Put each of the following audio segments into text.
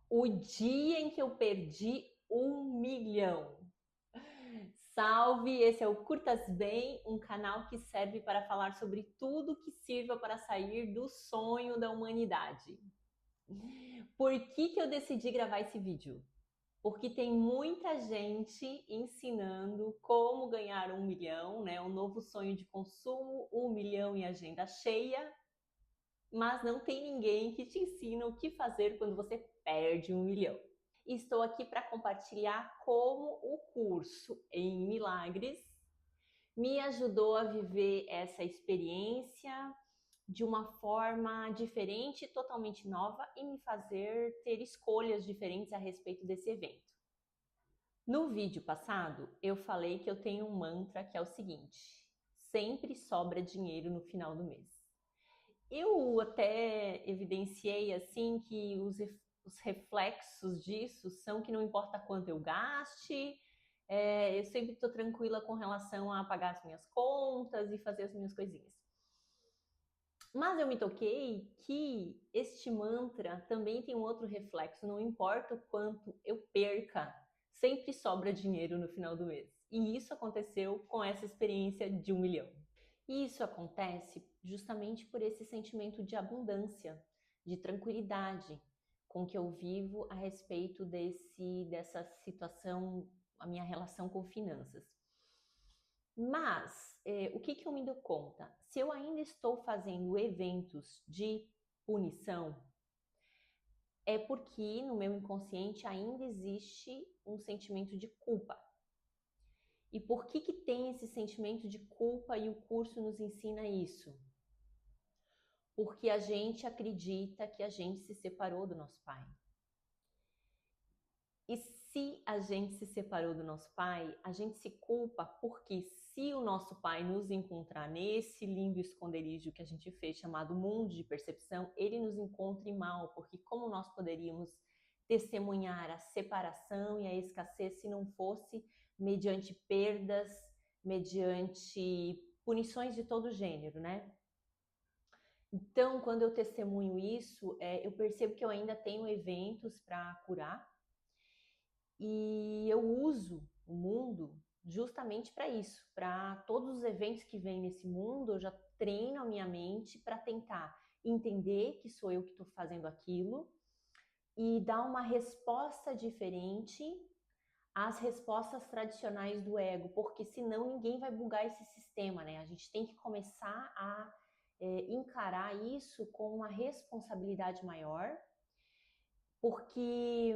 O dia em que eu perdi 1 milhão. Salve, esse é o Curtas Bem, um canal que serve para falar sobre tudo que sirva para sair do sonho da humanidade. Por que eu decidi gravar esse vídeo? Porque tem muita gente ensinando como ganhar 1 milhão, né? Um novo sonho de consumo, 1 milhão em agenda cheia, mas não tem ninguém que te ensina o que fazer quando você perde 1 milhão. Estou aqui para compartilhar como o curso em Milagres me ajudou a viver essa experiência de uma forma diferente, totalmente nova e me fazer ter escolhas diferentes a respeito desse evento. No vídeo passado, eu falei que eu tenho um mantra que é o seguinte: sempre sobra dinheiro no final do mês. Eu até evidenciei assim que os reflexos disso são que não importa quanto eu gaste, eu sempre estou tranquila com relação a pagar as minhas contas e fazer as minhas coisinhas. Mas eu me toquei que este mantra também tem um outro reflexo, não importa o quanto eu perca, sempre sobra dinheiro no final do mês. E isso aconteceu com essa experiência de 1 milhão. E isso acontece justamente por esse sentimento de abundância, de tranquilidade com que eu vivo a respeito dessa situação, a minha relação com finanças. Mas o que eu me dou conta? Se eu ainda estou fazendo eventos de punição, é porque no meu inconsciente ainda existe um sentimento de culpa. E por que tem esse sentimento de culpa e o curso nos ensina isso? Porque a gente acredita que a gente se separou do nosso pai. E se a gente se separou do nosso pai, a gente se culpa porque se o nosso pai nos encontrar nesse lindo esconderijo que a gente fez, chamado mundo de percepção, ele nos encontre mal, porque como nós poderíamos testemunhar a separação e a escassez se não fosse mediante perdas, mediante punições de todo gênero, né? Então, quando eu testemunho isso, eu percebo que eu ainda tenho eventos para curar e eu uso o mundo justamente para isso, para todos os eventos que vêm nesse mundo, eu já treino a minha mente para tentar entender que sou eu que estou fazendo aquilo e dar uma resposta diferente às respostas tradicionais do ego, porque senão ninguém vai bugar esse sistema, né? A gente tem que começar a encarar isso com uma responsabilidade maior, porque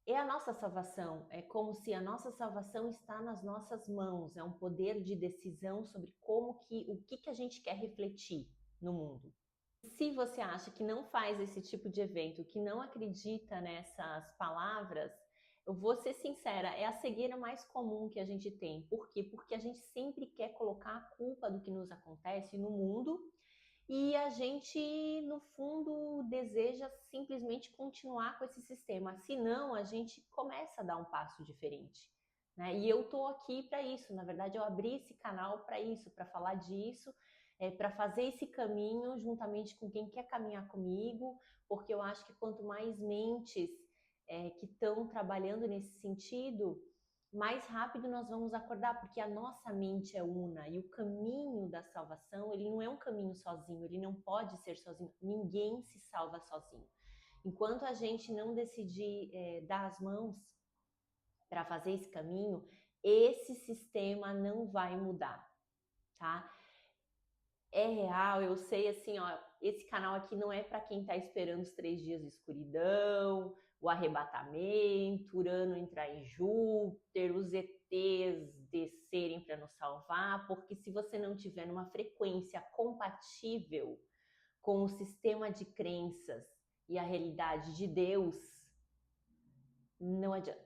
é a nossa salvação, é como se a nossa salvação está nas nossas mãos, é um poder de decisão sobre o que a gente quer refletir no mundo. Se você acha que não faz esse tipo de evento, que não acredita nessas palavras, eu vou ser sincera, é a cegueira mais comum que a gente tem. Por quê? Porque a gente sempre quer colocar a culpa do que nos acontece no mundo e a gente, no fundo, deseja simplesmente continuar com esse sistema. Senão, a gente começa a dar um passo diferente. Né? E eu estou aqui para isso. Na verdade, eu abri esse canal para isso, para falar disso, para fazer esse caminho juntamente com quem quer caminhar comigo, porque eu acho que quanto mais mentes que estão trabalhando nesse sentido, mais rápido nós vamos acordar, porque a nossa mente é una e o caminho da salvação, ele não é um caminho sozinho, ele não pode ser sozinho, ninguém se salva sozinho. Enquanto a gente não decidir dar as mãos para fazer esse caminho, esse sistema não vai mudar, tá? É real, eu sei assim, ó, esse canal aqui não é para quem tá esperando os 3 dias de escuridão, o arrebatamento, Urano entrar em Júpiter, os ETs descerem para nos salvar, porque se você não tiver numa frequência compatível com o sistema de crenças e a realidade de Deus, não adianta.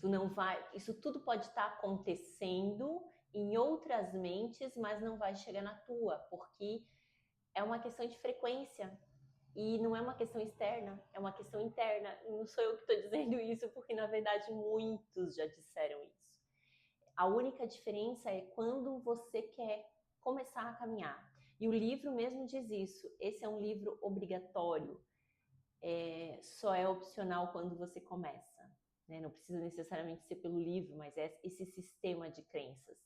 Tu não vai, isso tudo pode estar acontecendo em outras mentes, mas não vai chegar na tua, porque é uma questão de frequência e não é uma questão externa, é uma questão interna. E não sou eu que estou dizendo isso, porque na verdade muitos já disseram isso. A única diferença é quando você quer começar a caminhar. E o livro mesmo diz isso. Esse é um livro obrigatório. só é opcional quando você começa, né? Não precisa necessariamente ser pelo livro, mas é esse sistema de crenças.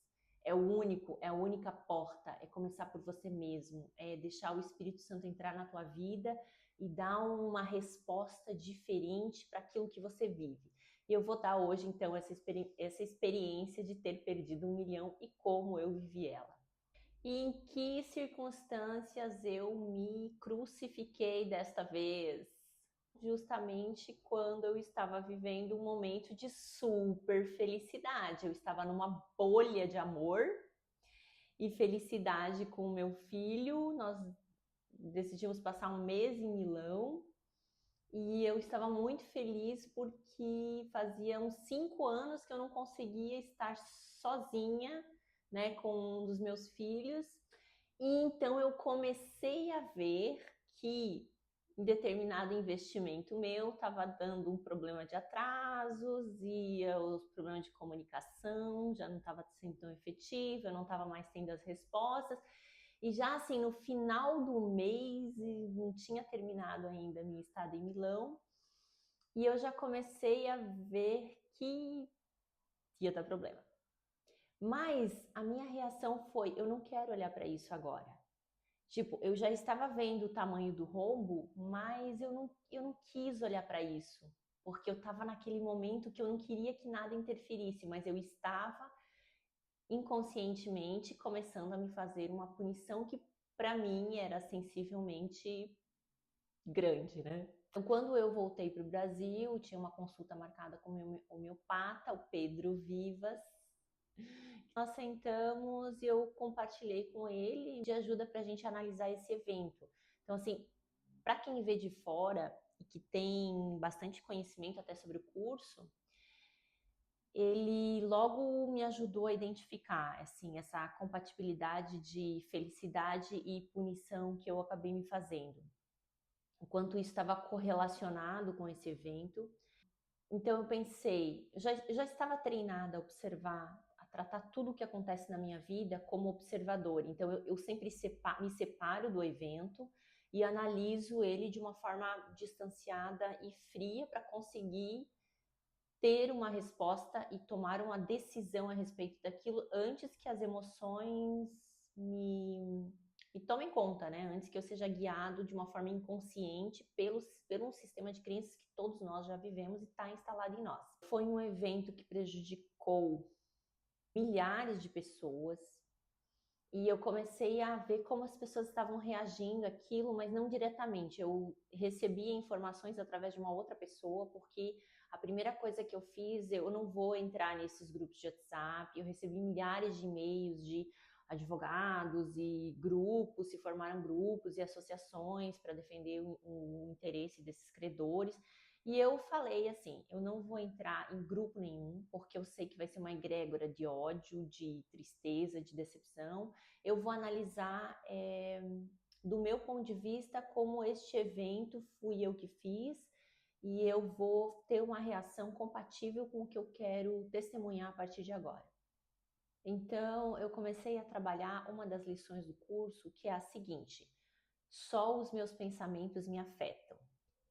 É o único, é a única porta, é começar por você mesmo, é deixar o Espírito Santo entrar na tua vida e dar uma resposta diferente para aquilo que você vive. E eu vou dar hoje, então, essa experiência de ter perdido 1 milhão e como eu vivi ela. E em que circunstâncias eu me crucifiquei desta vez? Justamente quando eu estava vivendo um momento de super felicidade. Eu estava numa bolha de amor e felicidade com o meu filho. Nós decidimos passar um mês em Milão e eu estava muito feliz porque fazia uns 5 anos que eu não conseguia estar sozinha, né, com um dos meus filhos. E então eu comecei a ver que em determinado investimento meu estava dando um problema de atrasos e os problemas de comunicação já não estava sendo tão efetivo, eu não estava mais tendo as respostas. E já assim, no final do mês, não tinha terminado ainda a minha estada em Milão, e eu já comecei a ver que ia dar problema. Mas a minha reação foi: eu não quero olhar para isso agora. Tipo, eu já estava vendo o tamanho do rombo, mas eu não quis olhar para isso, porque eu estava naquele momento que eu não queria que nada interferisse, mas eu estava inconscientemente começando a me fazer uma punição que para mim era sensivelmente grande, né? Então, quando eu voltei para o Brasil, tinha uma consulta marcada com o meu homeopata, o Pedro Vivas. Nós sentamos e eu compartilhei com ele de ajuda para a gente analisar esse evento. Então, assim, para quem vê de fora e que tem bastante conhecimento até sobre o curso, ele logo me ajudou a identificar, assim, essa compatibilidade de felicidade e punição que eu acabei me fazendo. O quanto isso estava correlacionado com esse evento. Então eu pensei, eu já estava treinada a observar, a tratar tudo o que acontece na minha vida como observador. Então eu sempre me separo do evento e analiso ele de uma forma distanciada e fria para conseguir ter uma resposta e tomar uma decisão a respeito daquilo antes que as emoções me tomem conta, né? Antes que eu seja guiado de uma forma inconsciente pelo sistema de crenças que todos nós já vivemos e está instalado em nós. Foi um evento que prejudicou milhares de pessoas e eu comecei a ver como as pessoas estavam reagindo àquilo, mas não diretamente. Eu recebia informações através de uma outra pessoa, porque a primeira coisa que eu fiz, eu não vou entrar nesses grupos de WhatsApp, eu recebi milhares de e-mails de advogados e grupos, se formaram grupos e associações para defender o interesse desses credores. E eu falei assim, eu não vou entrar em grupo nenhum, porque eu sei que vai ser uma egrégora de ódio, de tristeza, de decepção. Eu vou analisar do meu ponto de vista como este evento fui eu que fiz, e eu vou ter uma reação compatível com o que eu quero testemunhar a partir de agora. Então, eu comecei a trabalhar uma das lições do curso, que é a seguinte: só os meus pensamentos me afetam.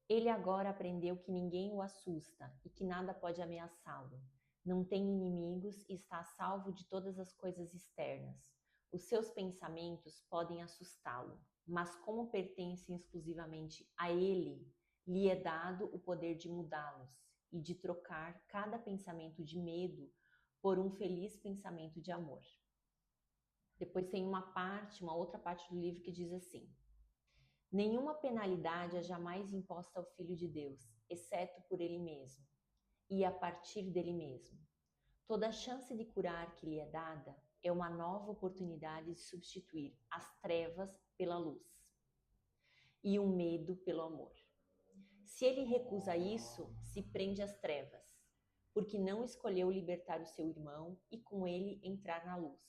Ele agora aprendeu que ninguém o assusta e que nada pode ameaçá-lo. Não tem inimigos e está a salvo de todas as coisas externas. Os seus pensamentos podem assustá-lo, mas como pertencem exclusivamente a ele, lhe é dado o poder de mudá-los e de trocar cada pensamento de medo por um feliz pensamento de amor. Depois tem uma outra parte do livro que diz assim: nenhuma penalidade é jamais imposta ao Filho de Deus, exceto por ele mesmo, e a partir dele mesmo. Toda chance de curar que lhe é dada é uma nova oportunidade de substituir as trevas pela luz e o medo pelo amor. Se ele recusa isso, se prende às trevas, porque não escolheu libertar o seu irmão e com ele entrar na luz.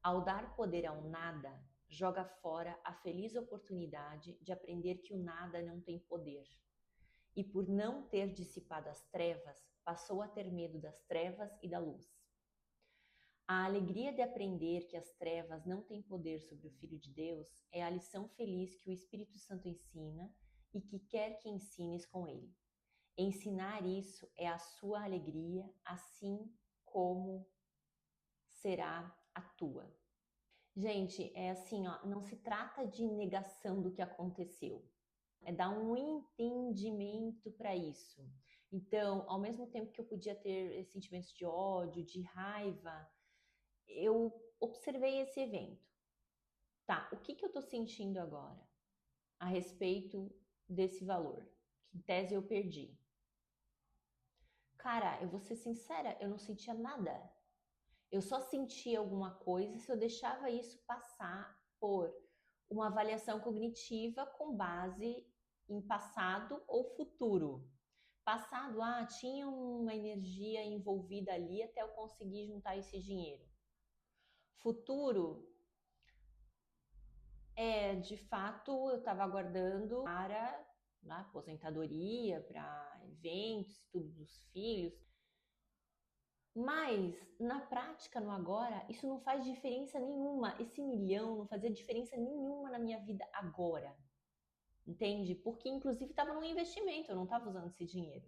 Ao dar poder ao nada, joga fora a feliz oportunidade de aprender que o nada não tem poder. E por não ter dissipado as trevas, passou a ter medo das trevas e da luz. A alegria de aprender que as trevas não têm poder sobre o Filho de Deus é a lição feliz que o Espírito Santo ensina e que quer que ensines com ele. Ensinar isso é a sua alegria, assim como será a tua. Gente, é assim, ó, não se trata de negação do que aconteceu, é dar um entendimento para isso. Então, ao mesmo tempo que eu podia ter sentimentos de ódio, de raiva, eu observei esse evento. Tá, o que eu tô sentindo agora a respeito desse valor? Que em tese eu perdi. Cara, eu vou ser sincera, eu não sentia nada. Eu só sentia alguma coisa se eu deixava isso passar por uma avaliação cognitiva com base em passado ou futuro. Passado, tinha uma energia envolvida ali até eu conseguir juntar esse dinheiro. Futuro, de fato, eu estava aguardando para aposentadoria, para eventos, tudo dos filhos. Mas, na prática, no agora, isso não faz diferença nenhuma. Esse milhão não fazia diferença nenhuma na minha vida agora. Entende? Porque, inclusive, estava num investimento, eu não estava usando esse dinheiro.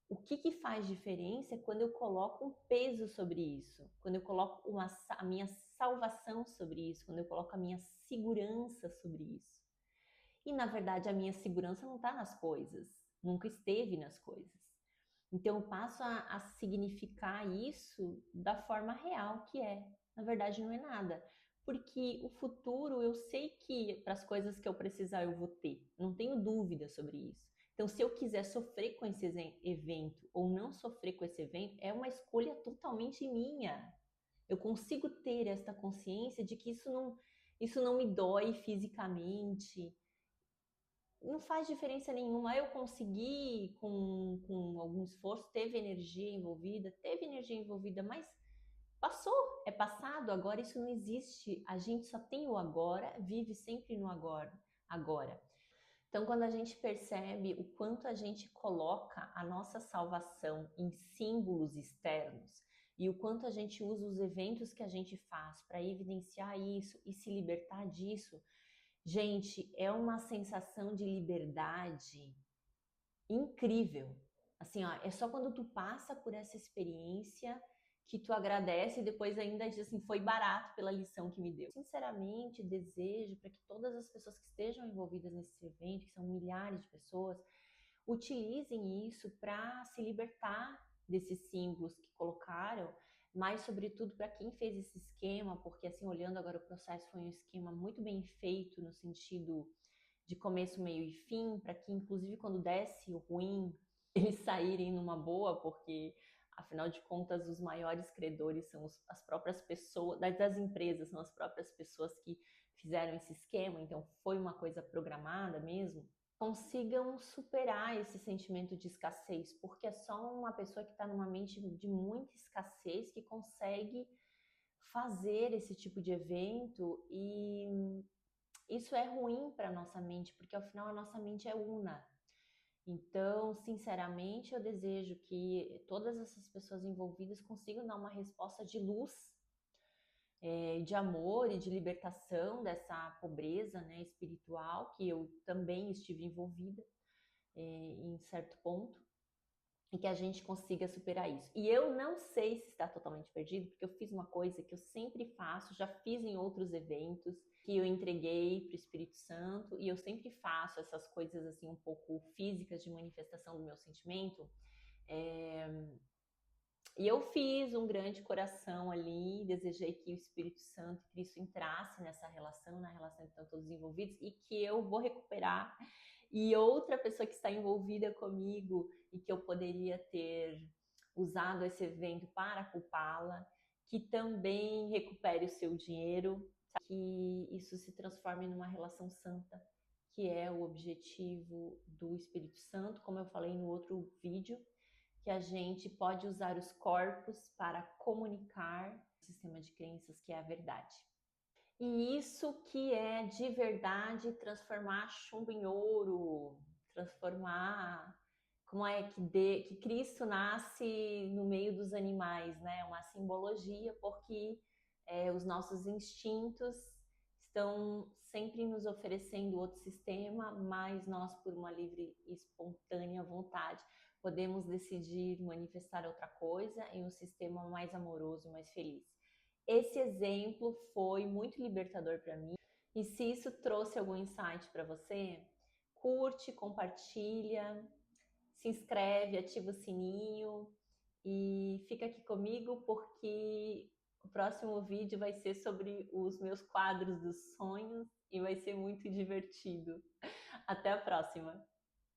O que faz diferença é quando eu coloco um peso sobre isso, quando eu coloco a minha salvação sobre isso, quando eu coloco a minha segurança sobre isso. E, na verdade, a minha segurança não está nas coisas, nunca esteve nas coisas. Então, eu passo a significar isso da forma real que é. Na verdade, não é nada. Porque o futuro, eu sei que para as coisas que eu precisar eu vou ter. Não tenho dúvida sobre isso. Então, se eu quiser sofrer com esse evento ou não sofrer com esse evento, é uma escolha totalmente minha. Eu consigo ter esta consciência de que isso não me dói fisicamente, não faz diferença nenhuma. Eu consegui, com algum esforço, teve energia envolvida, mas passou, é passado, agora isso não existe. A gente só tem o agora, vive sempre no agora. Agora. Então, quando a gente percebe o quanto a gente coloca a nossa salvação em símbolos externos e o quanto a gente usa os eventos que a gente faz para evidenciar isso e se libertar disso, gente, é uma sensação de liberdade incrível. Assim, ó, é só quando tu passa por essa experiência que tu agradece e depois ainda diz assim, foi barato pela lição que me deu. Sinceramente, desejo para que todas as pessoas que estejam envolvidas nesse evento, que são milhares de pessoas, utilizem isso para se libertar desses símbolos que colocaram, mas sobretudo para quem fez esse esquema, porque assim, olhando agora o processo, foi um esquema muito bem feito no sentido de começo, meio e fim, para que inclusive quando desse o ruim, eles saírem numa boa, porque afinal de contas os maiores credores são as próprias pessoas, das empresas, são as próprias pessoas que fizeram esse esquema, então foi uma coisa programada mesmo, consigam superar esse sentimento de escassez, porque é só uma pessoa que está numa mente de muita escassez que consegue fazer esse tipo de evento, e isso é ruim para a nossa mente, porque ao final a nossa mente é una. Então, sinceramente, eu desejo que todas essas pessoas envolvidas consigam dar uma resposta de luz, de amor e de libertação dessa pobreza, né, espiritual, que eu também estive envolvida em certo ponto, e que a gente consiga superar isso. E eu não sei se está totalmente perdido, porque eu fiz uma coisa que eu sempre faço, já fiz em outros eventos, que eu entreguei para o Espírito Santo, e eu sempre faço essas coisas assim um pouco físicas de manifestação do meu sentimento. E eu fiz um grande coração ali, desejei que o Espírito Santo e Cristo entrasse nessa relação, na relação que estão todos envolvidos, e que eu vou recuperar. E outra pessoa que está envolvida comigo e que eu poderia ter usado esse evento para culpá-la, que também recupere o seu dinheiro, que isso se transforme numa relação santa, que é o objetivo do Espírito Santo, como eu falei no outro vídeo, que a gente pode usar os corpos para comunicar o sistema de crenças que é a verdade. E isso que é de verdade transformar chumbo em ouro, transformar como é que Cristo nasce no meio dos animais, né? Uma simbologia, porque os nossos instintos estão sempre nos oferecendo outro sistema, mas nós, por uma livre e espontânea vontade, podemos decidir manifestar outra coisa em um sistema mais amoroso, mais feliz. Esse exemplo foi muito libertador para mim. E se isso trouxe algum insight para você, curte, compartilha, se inscreve, ativa o sininho e fica aqui comigo porque o próximo vídeo vai ser sobre os meus quadros dos sonhos e vai ser muito divertido. Até a próxima!